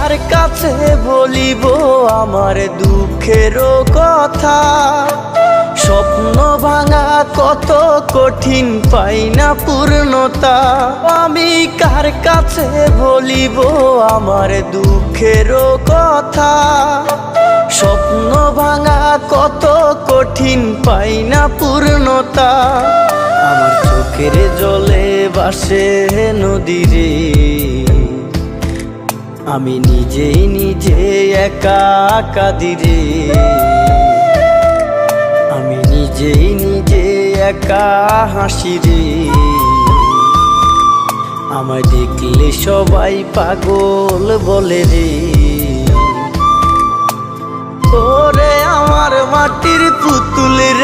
কার কাছে বলিব আমার দুঃখের কথা? স্বপ্ন ভাঙা কত কঠিন, পাই না পূর্ণতা। আমি কার কাছে বলিব আমার দুঃখের কথা? স্বপ্ন ভাঙা কত কঠিন, পাই না পূর্ণতা। আমার চোখের জলে ভাসে নদীরে, আমি নিজেই নিজে একা কাঁদিরে। আমি নিজেই নিজে একা হাসি রে। আমায় দেখলে সবাই পাগল বলে রে। ওরে আমার মাটির পুতুল রে।